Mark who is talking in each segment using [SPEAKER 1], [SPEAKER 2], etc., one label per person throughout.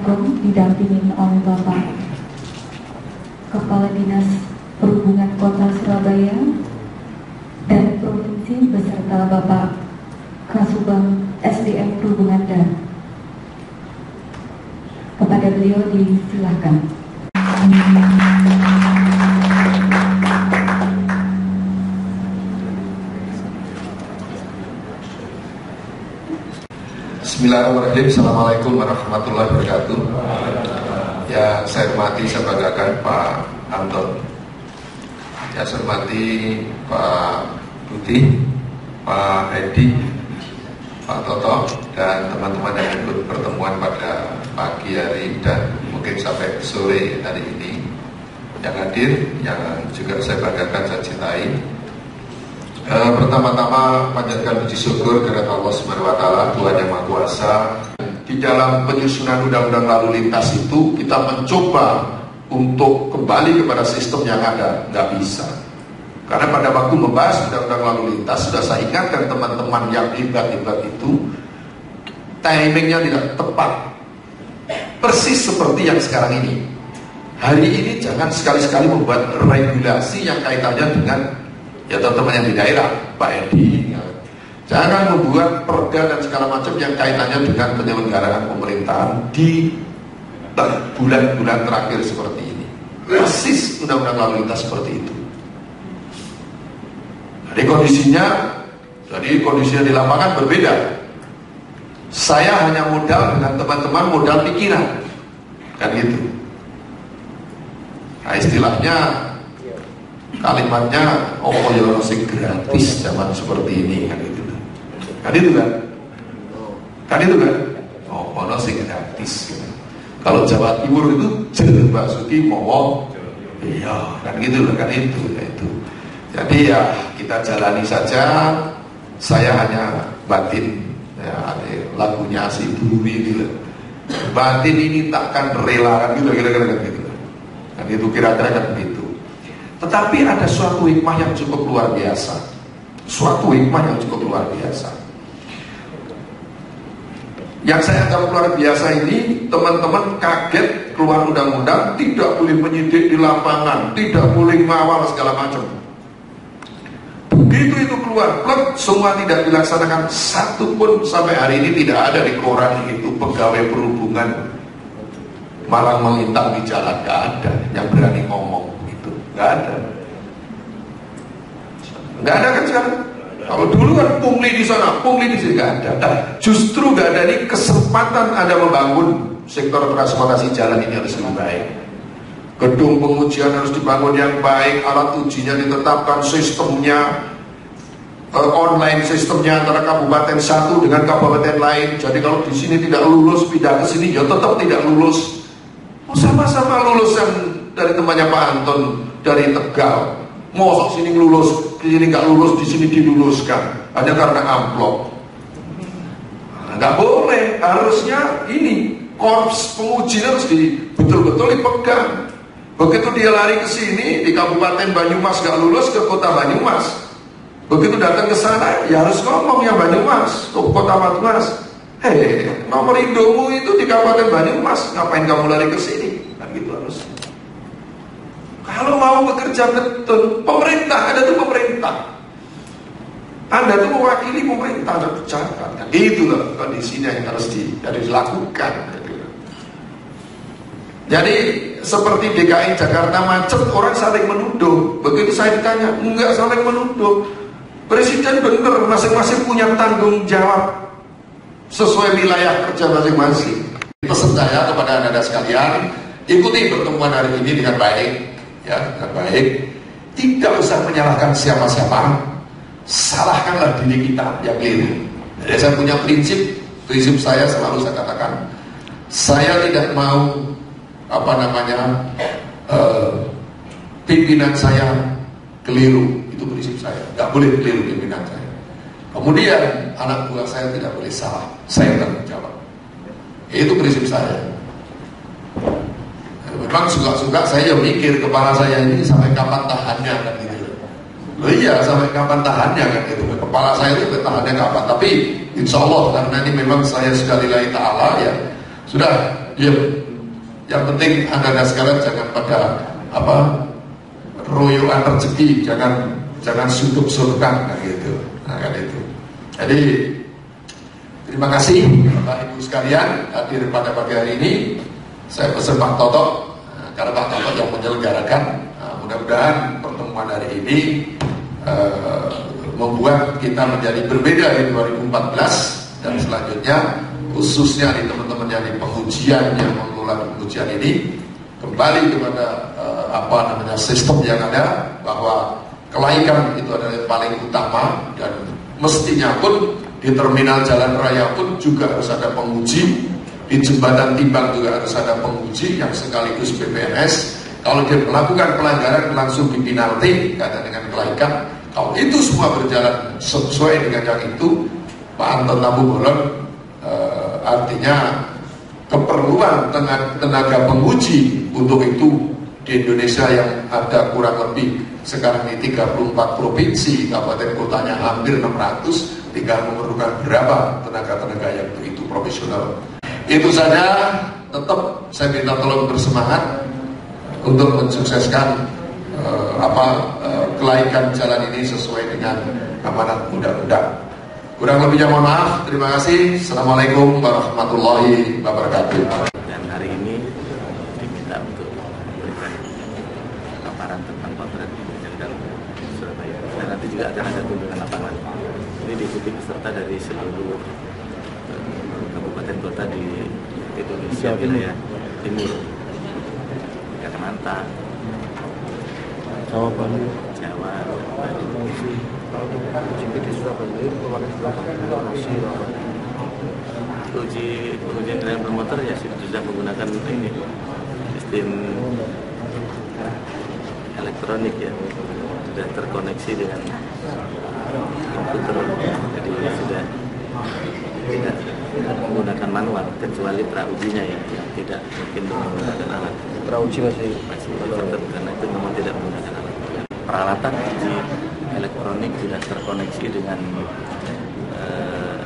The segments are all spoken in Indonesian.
[SPEAKER 1] Assalamualaikum, didampingin oleh Bapak Kepala Dinas Perhubungan Kota Surabaya dan Provinsi beserta Bapak Kasubag SDM Perhubungan dan kepada beliau disilahkan.
[SPEAKER 2] Bismillahirrahmanirrahim. Assalamualaikum warahmatullahi wabarakatuh. Yang saya hormati, saya banggakan Pak Anton. Yang saya hormati Pak Budi, Pak Edi, Pak Toto, dan teman-teman yang ikut pertemuan pada pagi hari dan mungkin sampai sore hari ini. Yang hadir, yang juga saya banggakan, saya cintai. Pertama-tama panjatkan puji syukur kepada Allah Subhanahu wa taala, Tuhan yang Maha Kuasa. Di dalam penyusunan undang-undang lalu lintas itu kita mencoba untuk kembali kepada sistem yang ada, nggak bisa. Karena pada waktu membahas undang-undang lalu lintas sudah saya ingatkan teman-teman yang hebat-hebat itu, timingnya tidak tepat. Persis seperti yang sekarang ini. Hari ini jangan sekali-sekali membuat regulasi yang kaitannya dengan ya teman-teman yang di daerah, Pak Edi, ya. Jangan membuat perda dan segala macam yang kaitannya dengan penyelenggaraan pemerintahan di bulan-bulan terakhir seperti ini. Persis undang-undang lalu lintas seperti itu. Jadi kondisinya di lapangan berbeda. Saya hanya modal dengan teman-teman modal pikiran, kan gitu. Nah istilahnya kalimatnya oh ya masih gratis zaman seperti ini, kan itu kan oh masih gratis. Kalau Jawa Timur itu jeneng Mbak Suki mau iya kan gitu kan itu. Jadi ya kita jalani saja. Saya hanya batin ya, lagunya si Bumi gitu. Batin ini takkan rela kan gitu kira-kira kan gitu. Kan itu kira-kira kan begitu. Tetapi ada suatu hikmah yang cukup luar biasa. Yang saya anggap luar biasa ini, teman-teman kaget keluar undang-undang, tidak boleh menyidik di lapangan, tidak boleh ngawal segala macam. Begitu itu keluar, semua tidak dilaksanakan. Satu pun sampai hari ini tidak ada di koran itu pegawai perhubungan malang melintang di jalan, gak ada yang berani ngomong. Nggak ada kan sekarang. Kalau dulu kan pungli di sana, pungli di sini, nggak ada. Nah, justru nggak ada nih kesempatan ada membangun sektor transportasi jalan ini harus lebih baik. Gedung pengujian harus dibangun yang baik, alat ujinya ditetapkan, sistemnya online, sistemnya antara kabupaten satu dengan kabupaten lain. Jadi kalau di sini tidak lulus pindah ke sini, ya tetap tidak lulus. Sama-sama lulus yang dari temannya Pak Anton dari Tegal, mosok sini lulus, di sini nggak lulus, di sini diluluskan hanya karena amplop. Nggak boleh, harusnya ini korps penguji harus betul-betul dipegang. Begitu dia lari ke sini di Kabupaten Banyumas nggak lulus ke Kota Banyumas, begitu datang ke sana ya harus ngomong ya Banyumas, ke Kota Banyumas, nomor Indomu itu di Kabupaten Banyumas, ngapain kamu lari ke sini? Kan gitu harus. Kalau mau bekerja betul, pemerintah, Anda tuh pemerintah. Anda tuh mewakili pemerintah, Anda pejabat. Kan itulah kondisinya yang harus dilakukan. Jadi seperti DKI Jakarta macet, orang saling menuduh. Begitu saya ditanya, enggak saling menuduh. Presiden benar, masing-masing punya tanggung jawab sesuai wilayah kerja masing-masing. Pesan saya kepada Anda sekalian, ikuti pertemuan hari ini dengan baik. Ya, dengan baik, tidak usah menyalahkan siapa-siapa, salahkanlah diri kita yang keliru. Jadi saya punya prinsip saya selalu saya katakan, saya tidak mau pimpinan saya keliru, itu prinsip saya. Gak boleh keliru pimpinan saya. Kemudian anak buah saya tidak boleh salah, saya tanggung jawab. Itu prinsip saya. Memang suka-suka saya mikir kepala saya ini sampai kapan tahannya kan gitu. Oh iya, sampai kapan tahannya kan gitu. Kepala saya itu tahannya kapan. Tapi insya Allah karena ini memang saya sudah lillahi ta'ala ya sudah Iya. Yang penting Anda sekarang jangan pada royoan rezeki, jangan suduk-sudukan gitu. Nah, kan itu. Jadi terima kasih Bapak Ibu sekalian hadir pada pagi hari ini. Saya pesan Pak Toto, karena Pak Toto yang menyelenggarakan. Mudah-mudahan pertemuan hari ini membuat kita menjadi berbeda di 2014 dan selanjutnya, khususnya di teman-teman yang di pengujian, yang mengelola pengujian ini, kembali kepada sistem yang ada, bahwa kelaikan itu adalah yang paling utama, dan mestinya pun di terminal jalan raya pun juga harus ada penguji, di jembatan timbang juga harus ada penguji yang sekaligus PPNS. Kalau dia melakukan pelanggaran langsung dipinalti karena dengan kelaikan. Kalau itu semua berjalan sesuai dengan yang itu, Pak Anton Tambubolon, artinya keperluan tenaga penguji untuk itu di Indonesia yang ada kurang lebih sekarang ini 34 provinsi, kabupaten kotanya hampir 600, tinggal memerlukan berapa tenaga-tenaga yang begitu profesional. Itu saja, tetap saya minta tolong bersemangat untuk mensukseskan kelaikan jalan ini sesuai dengan amanat undang-undang. Kurang lebihnya mohon maaf, terima kasih. Assalamualaikum warahmatullahi wabarakatuh.
[SPEAKER 3] Dan hari ini diminta untuk memberikan paparan tentang potret Jenderal Surabaya. Dan nanti juga akan ada kunjungan lapangan. Ini diikuti peserta dari seluruh kabupaten kota di Indonesia wilayah timur, Kalimantan, Jawa, ujian kendaraan bermotor ya sudah menggunakan ini sistem elektronik ya, sudah terkoneksi dengan komputer, jadi sudah tidak menggunakan manual kecuali praujinya yang tidak mungkin menggunakan alat. Prauji masih karena itu memang tidak menggunakan alat. Peralatan uji elektronik sudah terkoneksi dengan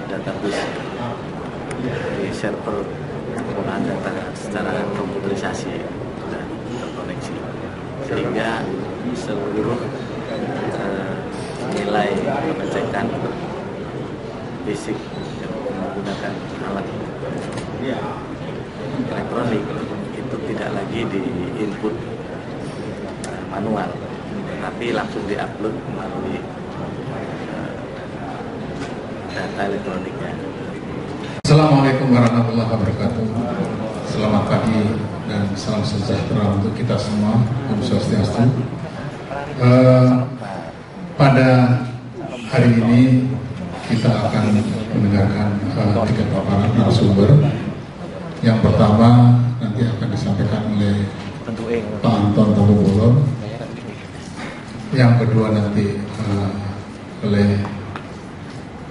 [SPEAKER 3] database di server pengolahan data secara komputerisasi sudah terkoneksi, sehingga seluruh nilai pengecekan fisik yang menggunakan alat elektronik itu tidak lagi di input manual, tapi langsung diupload melalui data elektroniknya.
[SPEAKER 4] Assalamualaikum warahmatullahi wabarakatuh. Selamat pagi dan salam sejahtera untuk kita semua. Om Swastiastu. Pada hari ini kita akan mendengarkan 3 paparan narasumber. Yang pertama nanti akan disampaikan oleh Pak Anton Tambubolon. Yang kedua nanti oleh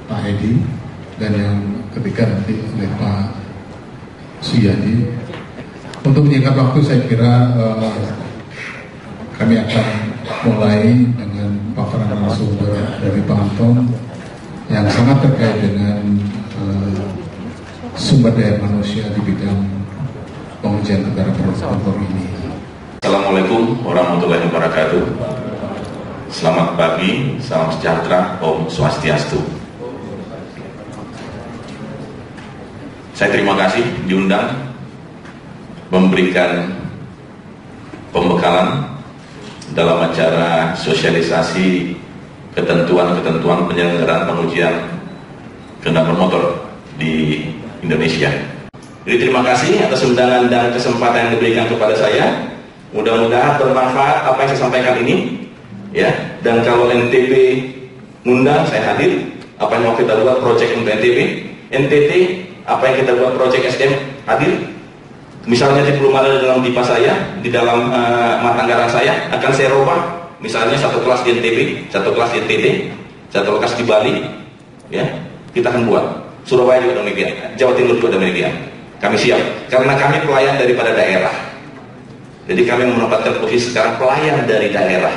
[SPEAKER 4] Pak Edi, dan yang ketiga nanti oleh Pak Suyadi. Untuk menyingkat waktu, saya kira kami akan mulai dengan paparan narasumber dari Pak Anton yang sangat terkait dengan sumber daya manusia di bidang pengujian negara produk ini.
[SPEAKER 5] Assalamualaikum warahmatullahi wabarakatuh. Selamat pagi, salam sejahtera, Om Swastiastu. Saya terima kasih diundang memberikan pembekalan dalam acara sosialisasi ketentuan-ketentuan penyelenggaraan pengujian kendaraan bermotor di Indonesia. Jadi terima kasih atas undangan dan kesempatan yang diberikan kepada saya. Mudah-mudahan bermanfaat apa yang saya sampaikan ini, ya. Dan kalau NTB ngundang, saya hadir. Apa yang mau kita buat proyek untuk NTT, apa yang kita buat proyek SDM, hadir. Misalnya di belum ada dalam pipa saya, di dalam mata anggaran saya, akan saya rubah. Misalnya satu kelas di NTB, satu kelas di NTT, satu kelas di Bali, ya, kita akan buat. Surabaya juga demikian, Jawa Timur juga demikian. Kami siap, karena kami pelayan daripada daerah. Jadi kami menempatkan posisi sekarang pelayan dari daerah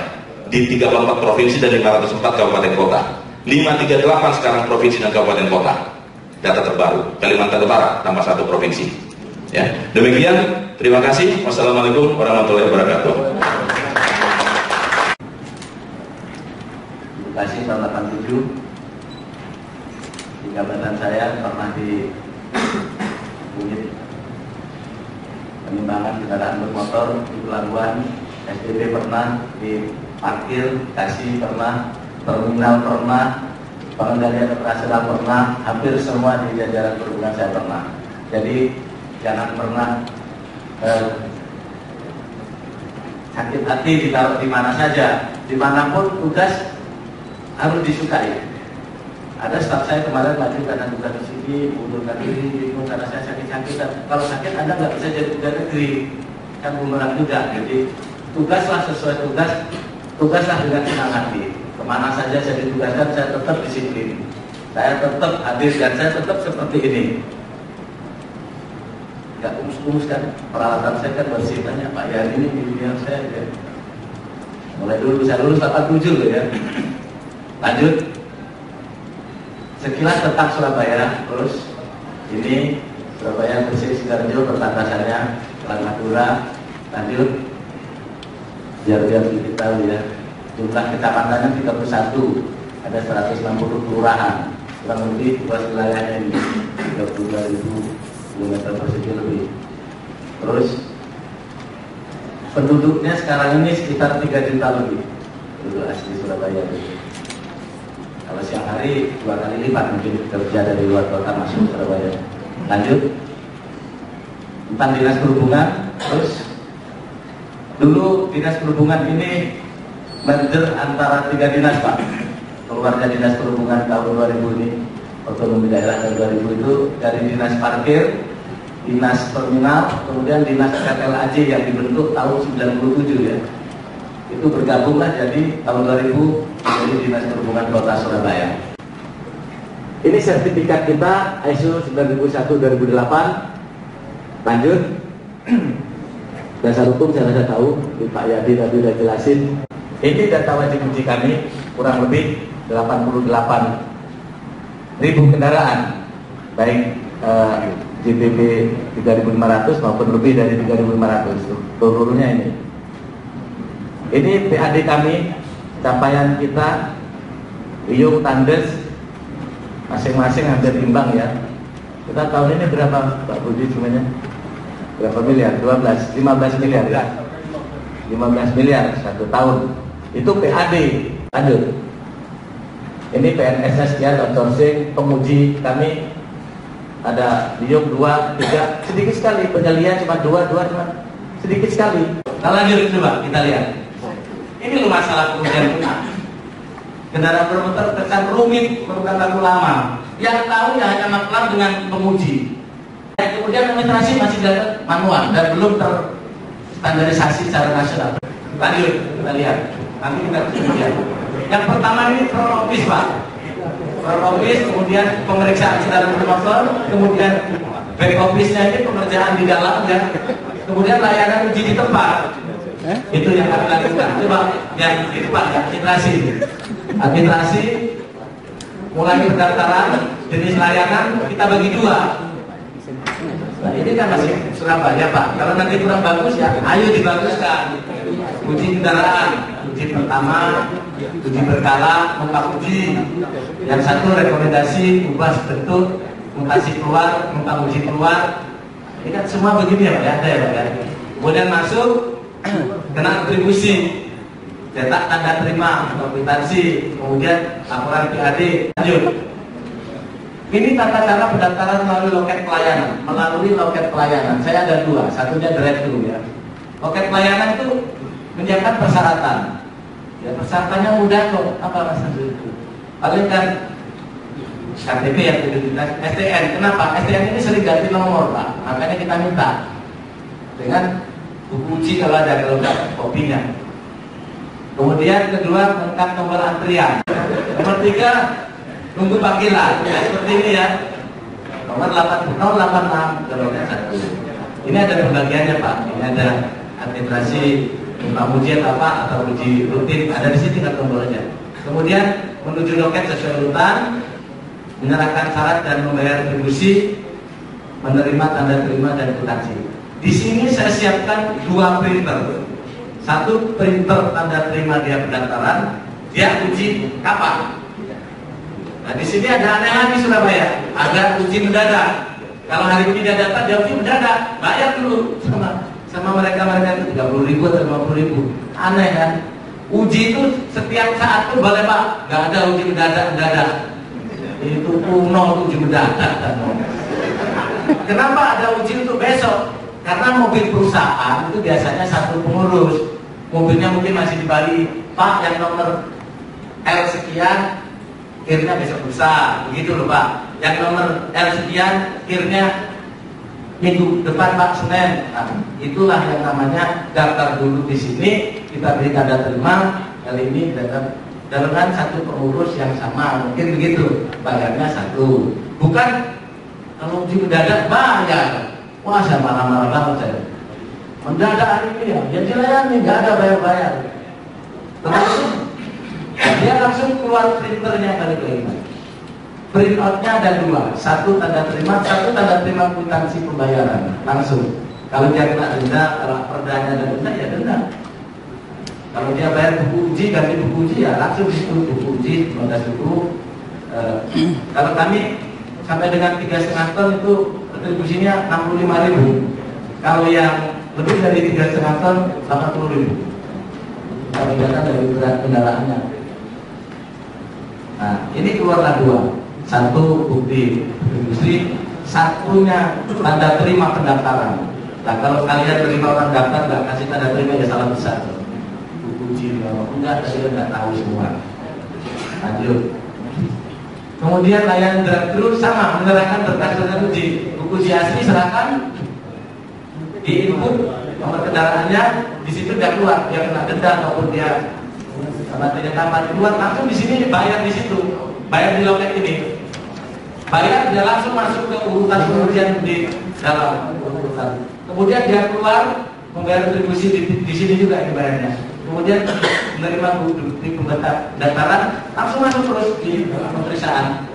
[SPEAKER 5] di 34 provinsi dan 504 kabupaten kota. 538 sekarang provinsi dan kabupaten kota. Data terbaru, Kalimantan Utara tambah 1 provinsi. Ya, demikian. Terima kasih. Wassalamualaikum warahmatullahi wabarakatuh.
[SPEAKER 3] Terima kasih tahun 87. Di jabatan saya pernah di unit penimbangan kendaraan bermotor di pelabuhan, SDP pernah, di parkir, kasih pernah, terminal pernah, pengendalian operasional pernah, hampir semua di jajaran perhubungan saya pernah. Jadi jangan pernah sakit hati ditaruh di mana saja, dimanapun tugas harus disukai. Ada staf saya kemarin maju karena tugas di sini, mundurkan diri, bingung karena saya sakit-sakitan. Kalau sakit Anda nggak bisa jadi pegawai negeri, kan bumerang juga. Jadi tugaslah sesuai tugas, tugaslah dengan senang hati. Kemana saja saya ditugaskan, saya tetap disiplin, saya tetap hadir dan saya tetap seperti ini. Nggak kumus-kumus kan, peralatan saya kan bersih, tanya Pak ya ini di dunia saya ya. Mulai dulu bisa lulus 87 loh ya. Lanjut. Sekilas tentang Surabaya, terus ini Surabaya bersih Sidoarjo perbatasannya, Selat Madura. Lanjut, biar kita tahu ya, jumlah kecamatannya 31, ada 160 kelurahan, kurang lebih luas wilayahnya ini 32.000 km persegi lebih. Terus penduduknya sekarang ini sekitar 3 juta lebih penduduk asli Surabaya. Kalau siang hari 2 kali lipat mungkin kerja dari luar kota masuk Surabaya. Lanjut tentang dinas perhubungan. Terus dulu dinas perhubungan ini merger antara 3 dinas Pak. Keluarnya dinas perhubungan tahun 2000 ini, otonomi daerah tahun 2000 itu dari dinas parkir, dinas terminal, kemudian dinas KTLAJ yang dibentuk tahun 97 ya. Itu bergabunglah jadi tahun 2000 menjadi Dinas Perhubungan Kota Surabaya. Ini sertifikat kita ISO 9001/2008. Lanjut. Dasar hukum saya rasa tahu, Pak Yadi tadi sudah jelasin. Ini data wajib uji kami kurang lebih 88.000 kendaraan, baik JPP 3.500 maupun lebih dari 3.500. Seluruhnya ini. Ini PAD kami, capaian kita, Riung, Tandes, masing-masing hampir imbang ya. Kita tahun ini berapa Pak Budi semuanya? Berapa miliar? 15 miliar ya? 15 miliar satu tahun. Itu PAD. Lanjut. Ini PNSS ya, outsourcing, penguji kami ada Riung 2, 3, sedikit sekali. Penyelian cuma 2 cuma sedikit sekali. Nah, lanjut coba kita lihat. Ini loh masalah pengujian benar. Kendaraan bermotor terkesan rumit, memerlukan waktu lama. Yang tahu ya hanya maklar dengan penguji. Kemudian administrasi masih dilakukan manual dan belum terstandarisasi secara nasional. Lanjut kita lihat. Nanti kita kemudian. Yang pertama ini prologis Pak. Prologis, kemudian pemeriksaan kendaraan bermotor, kemudian back office-nya ini pengerjaan di dalam ya. Kemudian layanan uji di tempat. Itu yang kami lakukan. Coba yang itu Pak, administrasi mulai pendaftaran, jenis layanan kita bagi 2. Nah ini kan masih Surabaya Pak. Kalau nanti kurang bagus ya, ayo dibaguskan. Uji kendaraan, uji pertama, uji berkala, muka uji. Yang satu rekomendasi ubah bentuk, mutasi keluar, muka uji keluar. Ini kan semua begini ya Pak, ada ya Pak ya. Kemudian masuk, kena atribusi, cetak tanda terima, kwitansi, kemudian laporan PAD. Lanjut. Ini tata cara pendaftaran melalui loket pelayanan. Melalui loket pelayanan, saya ada 2, satunya drive-thru ya. Loket pelayanan itu menyiapkan persyaratan. Ya persyaratannya mudah kok. Apa Mas itu? Paling kan KTP yang identitas, STN. Kenapa? STN ini sering ganti nomor Pak. Makanya kita minta dengan buku uji kalau ada, kalau enggak kopinya. Kemudian kedua lengkap nomor antrian. Nomor 3 nunggu panggilan. Ya, seperti ini ya. Nomor 86 kalau enggak 1. Ini ada pembagiannya Pak. Ini ada administrasi, ujian apa atau uji rutin. Ada di sini kan nomornya. Kemudian menuju loket sesuai urutan, menyerahkan syarat dan membayar atribusi.
[SPEAKER 6] menerima tanda terima dan kwitansi. Di sini saya siapkan 2 printer. Satu printer tanda terima dia pendaftaran, dia uji kapan. Nah di sini ada aneh lagi Surabaya, ada uji mendadak. Kalau hari ini dia datang, dia uji mendadak, bayar dulu sama mereka itu 30.000 atau 50.000. Aneh kan? Uji itu setiap saat tuh boleh Pak, nggak ada uji mendadak. Itu kuno uji mendadak. Kenapa ada uji untuk besok? Karena mobil perusahaan itu biasanya satu pengurus. Mobilnya mungkin masih di Bali, Pak yang nomor L sekian, kirnya besok lusa, begitu loh Pak. Yang nomor L sekian, kirnya minggu depan Pak Senin. Nah, itulah yang namanya daftar dulu di sini, kita beri tanda terima. Kali ini dengan satu pengurus yang sama, mungkin begitu. Bayarnya satu, bukan kalau uji mendadak bayar. Wah saya marah-marah banget saya. Mendadak hari ini ya dilayani, nggak ada bayar-bayar. Terus dia langsung keluar printernya kali kelima. Print outnya ada 2, satu tanda terima, satu tanda terima kwitansi pembayaran langsung. Kalau dia kena denda, kalau perdanya ada denda ya denda. Kalau dia bayar buku uji, ganti buku uji ya langsung itu buku uji 15.000. Kalau kami sampai dengan 3,5 ton itu retribusinya 65.000. Kalau yang lebih dari 3,5 ton 80.000. Kalau data dari berat kendaraannya. Nah ini keluarlah 2. Satu bukti retribusi, satunya tanda terima pendaftaran. Nah kalau kalian terima orang daftar nggak kasih tanda terima ya salah besar. Buku uji enggak, tadi nggak tahu semua. Lanjut. Kemudian layanan drive-thru sama, menyerahkan berkas dengan uji. Buku uji asli serahkan, di input nomor kendaraannya, di situ dia keluar, dia kena denda ataupun dia sama tidak tamat keluar, langsung di sini dibayar di situ, bayar di loket ini. Bayar dia langsung masuk ke urutan pengujian di dalam urutan. Kemudian dia keluar membayar retribusi di sini juga dibayarnya. Kemudian menerima bukti pendaftaran langsung masuk terus di pemeriksaan.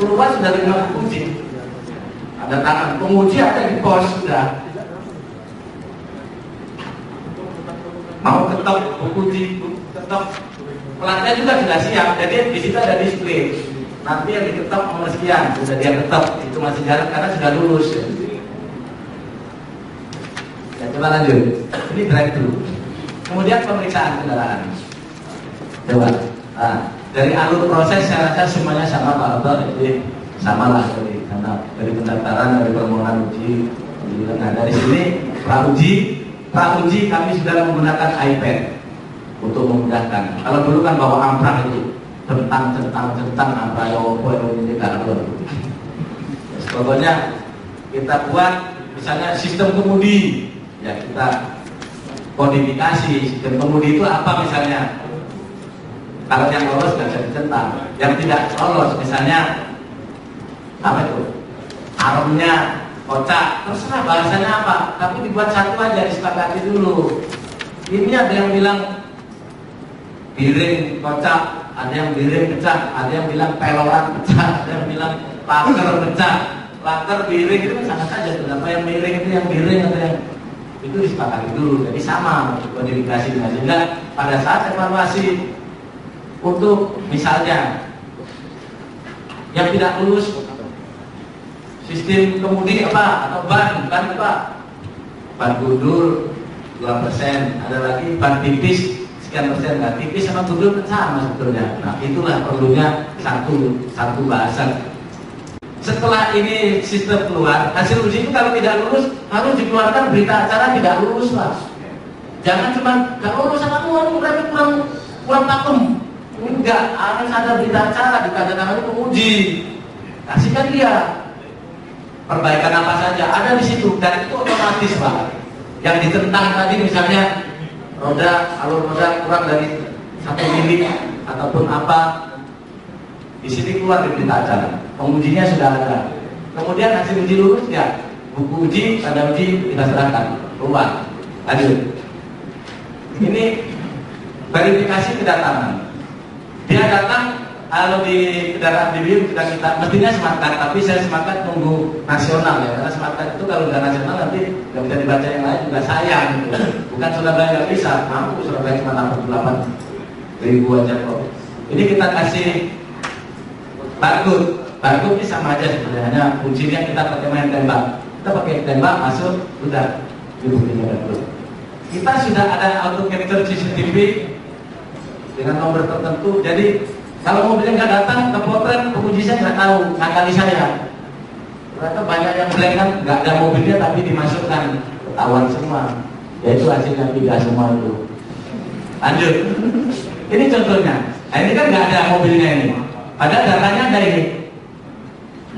[SPEAKER 6] Keluar sudah terima uji. Ada tangan penguji ada di pos sudah. Mau ketok buku uji, ketok platnya juga sudah siap. Jadi di situ ada display. Nanti yang diketok nomor sekian, sudah dia ketok, itu masih jarak karena sudah lulus. Ya, coba lanjut. Ini drive-thru. Kemudian pemeriksaan kendaraan. Coba. Nah, dari alur proses saya rasa semuanya sama Pak Abel, jadi samalah dari pendaftaran, dari permohonan uji. Nah, dari sini pra-uji kami sudah menggunakan iPad untuk memudahkan. Kalau dulu kan bawa amprang itu. Tentang apa yang ini tidak ada. Pokoknya kita buat misalnya sistem kemudi, ya kita kodifikasi sistem kemudi itu apa misalnya. Kalau yang lolos nggak bisa dicentang, yang tidak lolos misalnya apa itu? Armnya kocak, terserah bahasanya apa, tapi dibuat satu aja, disepakati dulu. Ini ada yang bilang piring kocak, ada yang piring pecah, ada yang bilang peloran pecah, ada yang bilang laker pecah, laker piring itu kan sama saja. Kenapa yang miring itu yang piring atau yang itu disepakati dulu. Jadi sama kodifikasi sehingga pada saat evaluasi untuk misalnya yang tidak lulus sistem kemudi apa atau ban apa, ban gundul 2%, ada lagi ban tipis sekian persen, nah tipis sama gundul sama sebetulnya. Nah itulah perlunya satu bahasan. Setelah ini sistem keluar, hasil uji itu kalau tidak lulus harus dikeluarkan berita acara tidak lulus Mas. Jangan cuma gak lulus sama berarti kurang pakem. Enggak, harus ada berita acara ditandatangani penguji. Kasihkan dia perbaikan apa saja ada di situ dan itu otomatis Pak. Yang ditentang tadi misalnya alur roda kurang dari 1 mili ataupun apa, di sini keluar di berita acara. Pengujinya sudah ada. Kemudian hasil uji lulus ya, buku uji, tanda uji kita serahkan keluar. Lanjut. Ini verifikasi kedatangan. Dia datang kalau di kendaraan BBM sudah kita mestinya smart card, tapi saya semangat nunggu nasional ya, karena smart card itu kalau nggak nasional nanti nggak bisa dibaca yang lain juga sayang gitu. Bukan Surabaya nggak bisa, mampu Surabaya cuma 88.000 aja kok. Ini kita kasih barcode, barcode ini sama aja sebenarnya, kuncinya kita pakai main tembak. Kita pakai tembak masuk, udah dibuktinya barcode. Kita sudah ada auto capture CCTV dengan nomor tertentu, jadi kalau mobilnya nggak datang, kepotret, penguji saya nggak tahu, ngakali saya. Ternyata banyak yang blank kan, nggak ada mobilnya tapi dimasukkan, ketahuan semua. Ya itu hasilnya pindah semua itu. Lanjut. Ini contohnya. Nah, ini kan nggak ada mobilnya ini. Padahal datanya ada ini.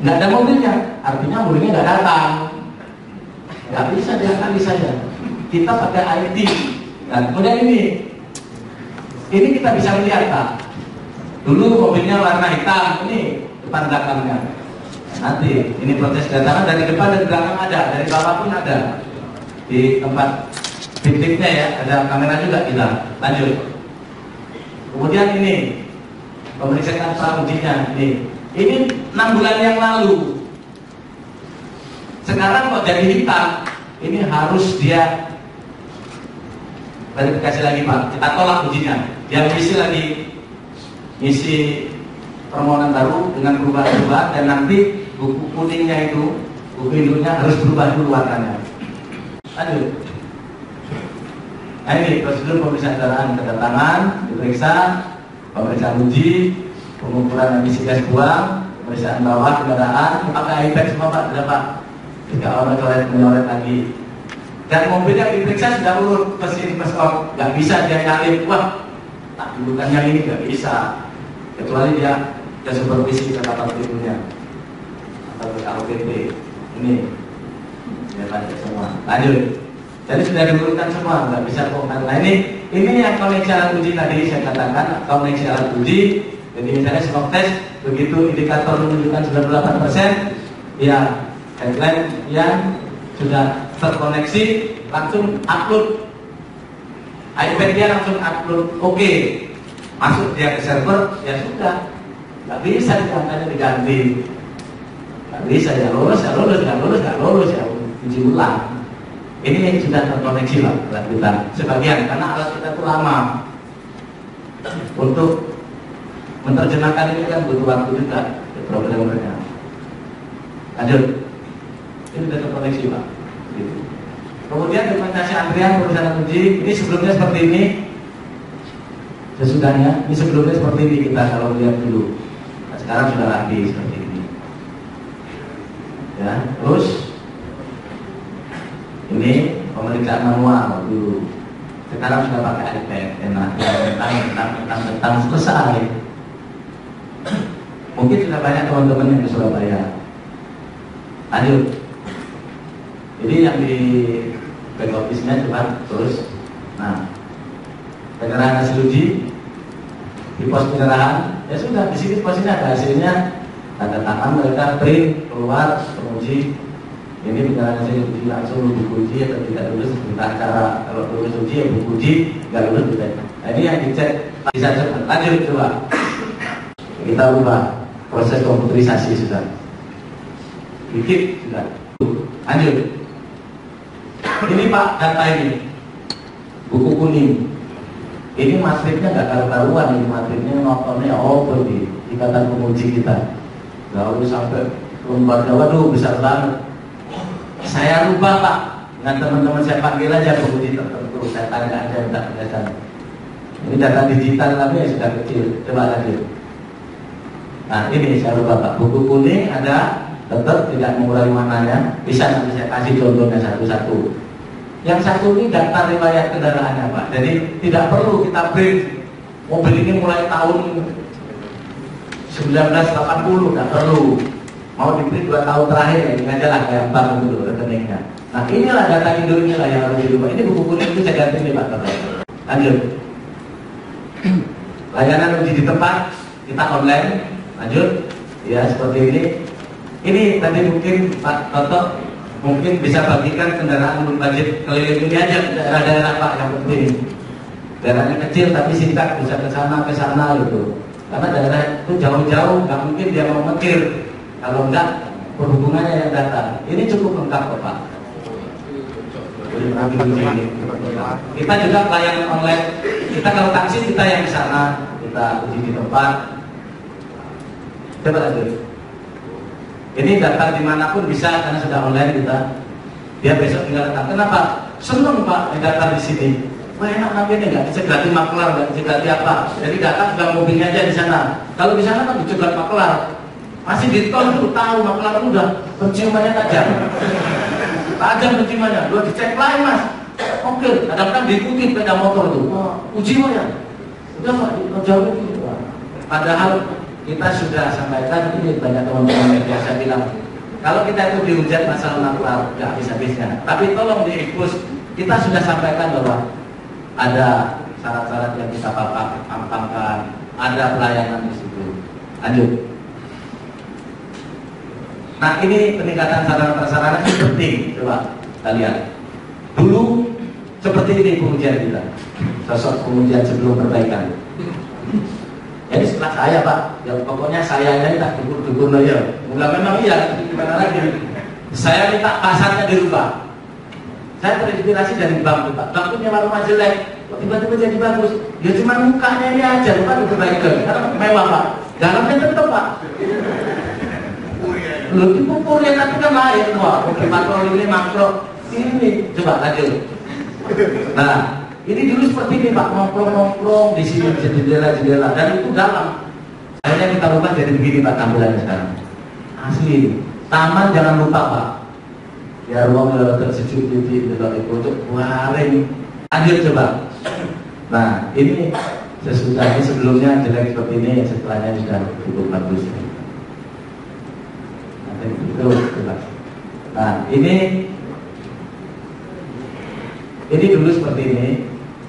[SPEAKER 6] Nggak ada mobilnya, artinya mobilnya nggak datang. Nggak bisa diakali saya. Kita pakai ID. Nah, kemudian ini kita bisa melihat Pak. Dulu mobilnya warna hitam, ini depan belakangnya. Nanti ini proses kedatangan dari depan dan belakang ada, dari bawah pun ada. Di tempat titiknya ya, ada kamera juga kita. Lanjut. Kemudian ini pemeriksaan pramudinya. Ini 6 bulan yang lalu. Sekarang kok jadi hitam? Ini harus dia verifikasi lagi Pak. Kita tolak ujinya. Dia ngisi permohonan baru dengan perubahan-perubahan, dan nanti buku kuningnya itu, buku induknya harus berubah dulu warnanya. Lanjut. Nah ini prosedur pemeriksaan kendaraan kedatangan, diperiksa, pemeriksaan uji, pengukuran emisi gas buang, pemeriksaan bawah kendaraan, pakai iPad semua Pak, sudah Pak. Tidak orang menyoret lagi. Dan mobil yang diperiksa sudah urut mesin mesin, nggak bisa dia nyalip, wah tak dulukan yang ini nggak bisa. Kecuali dia supervisi ke kapal timnya atau ke KOPP. Ini dia baca semua. Lanjut. Jadi sudah diurutkan semua, nggak bisa komen. Nah ini yang koneksi alat uji tadi saya katakan, koneksi alat uji. Jadi misalnya smog test, begitu indikator menunjukkan 98%, ya headline yang sudah terkoneksi langsung upload. iPad dia langsung upload, oke. Masuk dia ke server, ya sudah. Nggak bisa angkanya diganti. Nggak bisa, ya lolos, ya lolos, nggak lolos, nggak lolos, ya uji ulang. Ini yang sudah terkoneksi Pak, alat kita. Sebagian, karena alat kita itu lama. Untuk menerjemahkan ini kan butuh waktu juga, programmernya. Lanjut. Ini sudah terkoneksi Pak. Gitu. Kemudian dokumentasi antrian perusahaan uji, ini sebelumnya seperti ini. Sesudahnya, ini sebelumnya seperti ini kita kalau lihat dulu. Nah, sekarang sudah rapi seperti ini. Ya, terus ini pemeriksaan manual dulu. Sekarang sudah pakai iPad, enak, tentang selesai. Mungkin sudah banyak teman-teman yang di Surabaya. Lanjut. Jadi yang di back office-nya coba terus. Nah, penyerahan hasil uji di pos penyerahan, ya sudah di sini pos ini ada hasilnya, tanda tangan mereka print keluar penguji. Ini penyerahan hasil uji langsung buku uji atau tidak lulus, entah cara kalau lulus uji ya buku uji, nggak lulus tidak. Nah, ini yang dicek bisa cepat. Lanjut coba kita ubah proses komputerisasi sudah, dikit sudah. Lanjut. Ini Pak data ini buku kuning. Ini matriknya nggak karu-karuan, ini matriknya notonnya di ikatan penguji kita. Nggak harus sampai lembar waduh besar banget. Saya rubah Pak, dengan teman-teman saya panggil aja penguji tertentu, saya tanya aja minta penjelasan. Ini data digital tapi ya sudah kecil, coba lanjut. Nah ini saya rubah Pak, buku kuning ada, tetap tidak mengurangi warnanya. Bisa nanti saya kasih contohnya satu-satu. Yang satu ini data riwayat kendaraannya Pak. Jadi tidak perlu kita print mobil ini mulai tahun 1980, tidak perlu. Mau di print 2 tahun terakhir, ini aja lah kayak bank dulu rekeningnya. Nah inilah data induk inilah yang harus dirubah. Ini buku kuning itu saya ganti nih Pak. Lanjut. Layanan uji di tempat kita online. Lanjut. Ya seperti ini. Ini tadi mungkin Pak Toto mungkin bisa bagikan kendaraan berbudget keliling ini aja daerah-daerah Pak yang penting. Daerahnya kecil tapi singkat bisa ke sana gitu. Karena daerah itu jauh-jauh, nggak mungkin dia mau mentir. Kalau enggak, perhubungannya yang datang. Ini cukup lengkap kok Pak. Kita juga pelayanan online. Kita kalau taksi kita yang di sana, kita uji di tempat. Coba lanjut. Ini datang dimanapun bisa karena sudah online kita. Dia besok tinggal datang. Kenapa? Seneng Pak datang di sini. Wah enak namanya nggak dicegati maklar, nggak dicegati apa. Jadi datang sudah mobilnya aja di sana. Kalau di sana kan dicegat maklar. Masih di tol itu tahu maklar itu udah penciumannya tajam. Tajam penciumannya. Lu dicek lain Mas. Oke, kadang-kadang diikuti sepeda motor itu. Uji Pak ya. Udah Pak, jauh itu. Padahal kita sudah sampaikan, ini banyak teman-teman yang biasa bilang, kalau kita itu dihujat masalah maklar nggak habis-habisnya. Tapi tolong diekspos. Kita sudah sampaikan bahwa ada syarat-syarat yang kita pampangkan, ada pelayanan di situ. Lanjut. Nah ini peningkatan sarana-prasarana itu penting. Coba kita lihat. Dulu seperti ini pengujian kita, sosok pengujian sebelum perbaikan. Jadi setelah saya Pak, ya pokoknya saya ini tak dukur-dukur ya. Enggak memang iya, gimana lagi? Saya minta pasarnya dirubah. Saya terinspirasi dari bank Pak. Bank punya rumah jelek, tiba-tiba jadi bagus. Ya cuma mukanya ini aja, Pak diperbaikan. Karena mewah Pak. Dalamnya tetap Pak. Lu dipukulin tapi kan lain Pak. Oke makro ini makro ini coba lanjut. Nah. Ini dulu seperti ini Pak, nongkrong-nongkrong di sini jendela-jendela dan itu dalam. Akhirnya kita rubah jadi begini Pak tampilannya sekarang. Asli. Taman jangan lupa Pak. Ya ruang tersejuk di dalam itu waring. Lanjut coba. Nah ini sesudahnya sebelumnya jelek seperti ini, setelahnya sudah cukup bagus. Nah, itu coba. Nah ini dulu seperti ini.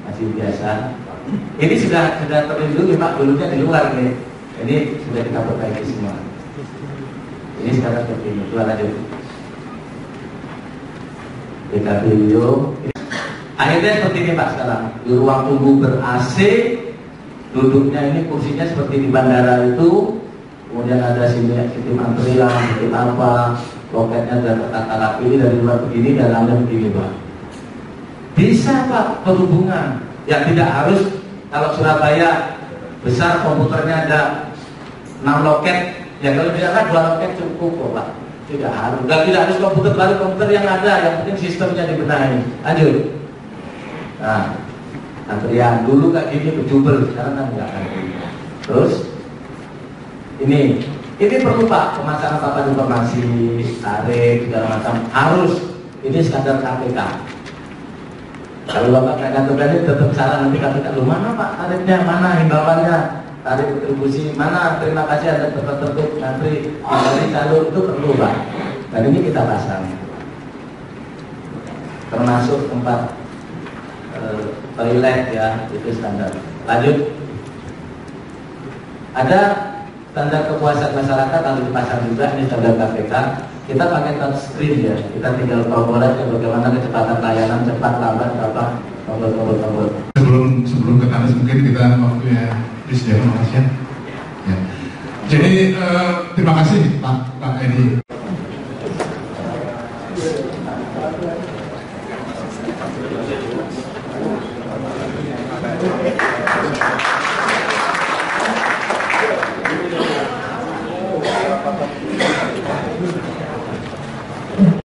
[SPEAKER 6] Masih biasa. Ini sudah terlindungi Pak, dulunya di luar nih. Ini sudah kita perbaiki semua. Ini sekarang seperti ini. Coba lanjut. Kita video. Akhirnya seperti ini Pak sekarang. Di ruang tunggu ber-AC, duduknya ini kursinya seperti di bandara itu. Kemudian ada sini sistem antrian, seperti apa, loketnya dan tertata rapi. Ini dari luar begini, dalamnya begini Pak. Bisa Pak perhubungan yang tidak harus kalau Surabaya besar komputernya ada 6 loket ya kalau tidak ada 2 loket cukup kok Pak. Tidak harus, tidak harus komputer baru, komputer yang ada yang penting sistemnya dibenahi. Lanjut. Nah antrian dulu kayak gini berjubel sekarang kan enggak kan. Terus ini perlu Pak pemasangan papan informasi tarif segala macam harus ini standar KPK. Kalau Bapak naik kantor ini tetap salah nanti KPK lu mana Pak tarifnya, mana himbauannya, tarif kontribusi mana, terima kasih ada tertutup ngantri dari jalur itu perlu Pak. Dan ini kita pasang termasuk tempat toilet ya itu standar. Lanjut. Ada standar kepuasan masyarakat kalau dipasang juga ini standar KPK. Kita pakai touchscreen ya, kita tinggal tombol aja bagaimana kecepatan layanan cepat lambat berapa tombol.
[SPEAKER 4] Sebelum ke Tanis mungkin kita waktunya disediakan Mas ya. Jadi terima kasih Pak Edi.